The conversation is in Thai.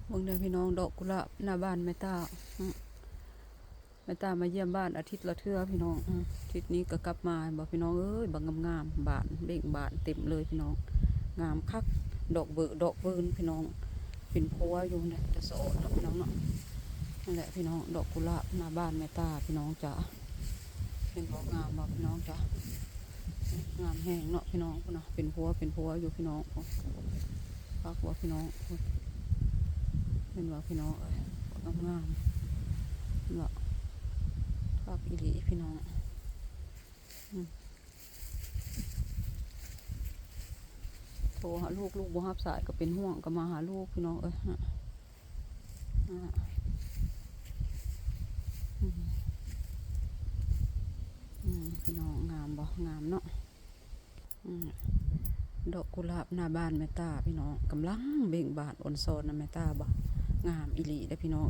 เบิ่งเด้อพี่น้องดอกกุหลาบหน้าบ้านแม่ตาแม่ตามาเยี่ยมบ้านอาทิตย์ละเทื่อพี่น้องอาทิตย์นี้ก็กลับมาบอกพี่น้องเอ้ยบางงามๆบานเบ่งบานเต็มเลยพี่น้องงามคักดอกเบิกดอกเบิร์นพี่น้องเป็นพัวอยู่เนี่ยจะโสดพี่น้องเนาะนั่นแหละพี่น้องดอกกุหลาบหน้าบ้านแม่ตาพี่น้องจ๋าเป็นดอกงามบอกพี่น้องจ๋างามแห้งเนาะพี่น้องเนาะเป็นพัวอยู่พี่น้องพักว่าพี่น้องเป็นว่าพี่น้องงามเนาะพักอีหลีพี่น้องโทรหาลูกบ่รับสายก็เป็นห่วงก็มาหาลูกพี่น้องพี่น้องงามบ่งามเนาะดอกกุหลาบหน้าบ้านแม่ตาพี่น้องกำลังเบ่งบานอ่อนโซนนะแม่ตาบ่งามอีหลีได้พี่น้อง